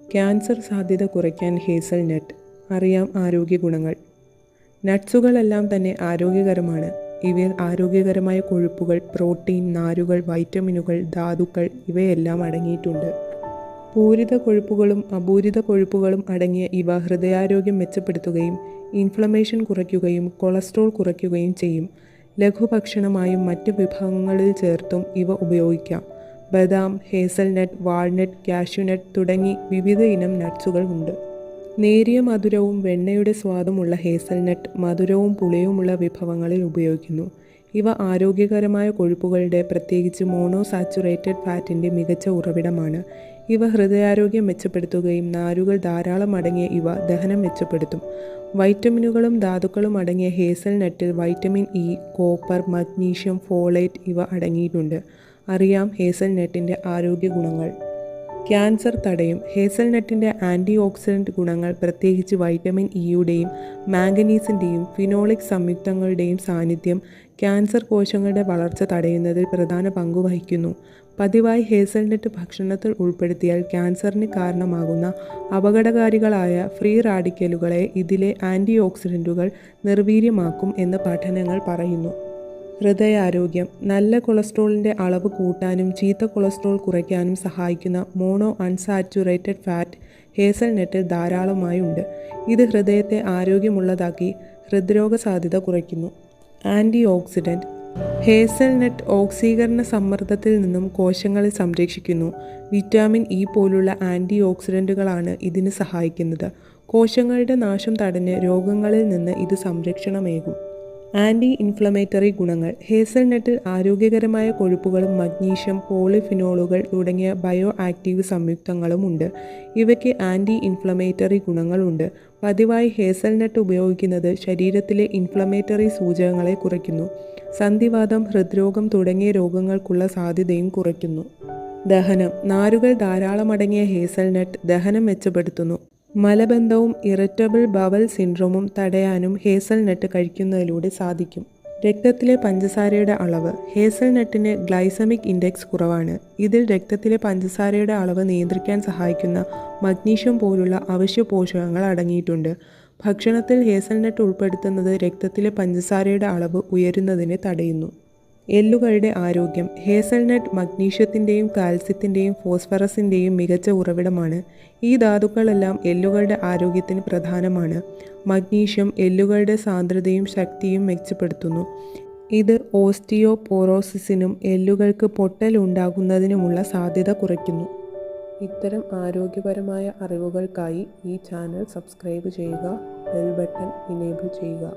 Cancer സാധ്യത കുറയ്ക്കാൻ hazelnut. അറിയാം ആരോഗ്യ ഗുണങ്ങൾ. നട്ട്സുകളെല്ലാം തന്നെ ആരോഗ്യകരമാണ്. ഇവയിൽ ആരോഗ്യകരമായ കൊഴുപ്പുകൾ, പ്രോട്ടീൻ, നാരുകൾ, വൈറ്റമിനുകൾ, ധാതുക്കൾ ഇവയെല്ലാം അടങ്ങിയിട്ടുണ്ട്. പൂരിത കൊഴുപ്പുകളും അപൂരിത കൊഴുപ്പുകളും അടങ്ങിയ ഇവ ഹൃദയാരോഗ്യം മെച്ചപ്പെടുത്തുകയും ഇൻഫ്ലമേഷൻ കുറയ്ക്കുകയും കൊളസ്ട്രോൾ കുറയ്ക്കുകയും ചെയ്യും. ലഘുഭക്ഷണമായും മറ്റ് വിഭവങ്ങളിൽ ചേർത്തും ഇവ ഉപയോഗിക്കാം. ബദാം, ഹേസൽനട്ട്, വാൾനട്ട്, കാഷ്യൂനട്ട് തുടങ്ങി വിവിധ ഇനം നട്ട്സുകൾ ഉണ്ട്. നേരിയ മധുരവും വെണ്ണയുടെ സ്വാദുമുള്ള ഹേസൽനട്ട് മധുരവും പുളിയുമുള്ള വിഭവങ്ങളിൽ ഉപയോഗിക്കുന്നു. ഇവ ആരോഗ്യകരമായ കൊഴുപ്പുകളുടെ, പ്രത്യേകിച്ച് മോണോസാച്ചുറേറ്റഡ് ഫാറ്റിൻ്റെ മികച്ച ഉറവിടമാണ്. ഇവ ഹൃദയാരോഗ്യം മെച്ചപ്പെടുത്തുകയും നാരുകൾ ധാരാളം അടങ്ങിയ ഇവ ദഹനം മെച്ചപ്പെടുത്തും. വൈറ്റമിനുകളും ധാതുക്കളും അടങ്ങിയ ഹേസൽനട്ടിൽ vitamin E, copper, magnesium, folate ഇവ അടങ്ങിയിട്ടുണ്ട്. അറിയാം ഹേസൽനട്ടിൻ്റെ ആരോഗ്യ ഗുണങ്ങൾ. ക്യാൻസർ തടയും. ഹേസൽനട്ടിൻ്റെ ആൻറ്റി ഓക്സിഡൻറ്റ് ഗുണങ്ങൾ, പ്രത്യേകിച്ച് വൈറ്റമിൻ ഇയുടെയും മാംഗനീസിൻ്റെയും ഫിനോളിക് സംയുക്തങ്ങളുടെയും സാന്നിധ്യം ക്യാൻസർ കോശങ്ങളുടെ വളർച്ച തടയുന്നതിൽ പ്രധാന പങ്ക് വഹിക്കുന്നു. പതിവായി ഹേസൽനട്ട് ഭക്ഷണത്തിൽ ഉൾപ്പെടുത്തിയാൽ ക്യാൻസറിന് കാരണമാകുന്ന അപകടകാരികളായ ഫ്രീ റാഡിക്കലുകളെ ഇതിലെ ആൻറ്റി ഓക്സിഡൻറ്റുകൾ നിർവീര്യമാക്കും എന്ന് പഠനങ്ങൾ പറയുന്നു. ഹൃദയാരോഗ്യം. നല്ല കൊളസ്ട്രോളിൻ്റെ അളവ് കൂട്ടാനും ചീത്ത കൊളസ്ട്രോൾ കുറയ്ക്കാനും സഹായിക്കുന്ന മോണോ അൺസാച്ചുറേറ്റഡ് ഫാറ്റ് ഹേസൽനട്ടിൽ ധാരാളമായുണ്ട്. ഇത് ഹൃദയത്തെ ആരോഗ്യമുള്ളതാക്കി ഹൃദ്രോഗ സാധ്യത കുറയ്ക്കുന്നു. Anti oxidant. ഹേസൽനട്ട് ഓക്സീകരണ സമ്മർദ്ദത്തിൽ നിന്നും കോശങ്ങളെ സംരക്ഷിക്കുന്നു. വിറ്റാമിൻ ഇ പോലുള്ള ആൻറ്റി ഓക്സിഡൻറ്റുകളാണ് ഇതിന് സഹായിക്കുന്നത്. കോശങ്ങളുടെ നാശം തടഞ്ഞ് രോഗങ്ങളിൽ നിന്ന് ഇത് സംരക്ഷണമേകും. ആൻറ്റി ഇൻഫ്ലമേറ്ററി ഗുണങ്ങൾ. ഹേസൽനട്ടിൽ ആരോഗ്യകരമായ കൊഴുപ്പുകളും മഗ്നീഷ്യം, പോളിഫിനോളുകൾ തുടങ്ങിയ ബയോ ആക്റ്റീവ് സംയുക്തങ്ങളും ഉണ്ട്. ഇവയ്ക്ക് ആൻറ്റി ഇൻഫ്ലമേറ്ററി ഗുണങ്ങളുണ്ട്. പതിവായി ഹേസൽനട്ട് ഉപയോഗിക്കുന്നത് ശരീരത്തിലെ ഇൻഫ്ലമേറ്ററി സൂചകങ്ങളെ കുറയ്ക്കുന്നു. സന്ധിവാതം, ഹൃദ്രോഗം തുടങ്ങിയ രോഗങ്ങൾക്കുള്ള സാധ്യതയും കുറയ്ക്കുന്നു. ദഹനം. നാരുകൾ ധാരാളമടങ്ങിയ ഹേസൽനട്ട് ദഹനം മെച്ചപ്പെടുത്തുന്നു. മലബന്ധവും ഇറിറ്റബിൾ ബവൽ സിൻഡ്രോമും തടയാനും ഹേസൽനട്ട് കഴിക്കുന്നതിലൂടെ സാധിക്കും. രക്തത്തിലെ പഞ്ചസാരയുടെ അളവ്. ഹേസൽനട്ടിന് ഗ്ലൈസമിക് ഇൻഡെക്സ് കുറവാണ്. ഇതിൽ രക്തത്തിലെ പഞ്ചസാരയുടെ അളവ് നിയന്ത്രിക്കാൻ സഹായിക്കുന്ന മഗ്നീഷ്യം പോലുള്ള അവശ്യ പോഷകങ്ങൾ അടങ്ങിയിട്ടുണ്ട്. ഭക്ഷണത്തിൽ ഹേസൽനട്ട് ഉൾപ്പെടുത്തുന്നത് രക്തത്തിലെ പഞ്ചസാരയുടെ അളവ് ഉയരുന്നതിനെ തടയുന്നു. എല്ലുകളുടെ ആരോഗ്യം. ഹേസൽനട്ട് മഗ്നീഷ്യത്തിൻ്റെയും കാൽസ്യത്തിൻ്റെയും ഫോസ്ഫറസിൻ്റെയും മികച്ച ഉറവിടമാണ്. ഈ ധാതുക്കളെല്ലാം എല്ലുകളുടെ ആരോഗ്യത്തിന് പ്രധാനമാണ്. മഗ്നീഷ്യം എല്ലുകളുടെ സാന്ദ്രതയും ശക്തിയും മെച്ചപ്പെടുത്തുന്നു. ഇത് ഓസ്റ്റിയോപോറോസിസിനും എല്ലുകൾക്ക് പൊട്ടൽ ഉണ്ടാകുന്നതിനുമുള്ള സാധ്യത കുറയ്ക്കുന്നു. ഇത്തരം ആരോഗ്യപരമായ അറിവുകൾക്കായി ഈ ചാനൽ സബ്സ്ക്രൈബ് ചെയ്യുക, ബെൽ ബട്ടൺ ഇനേബിൾ ചെയ്യുക.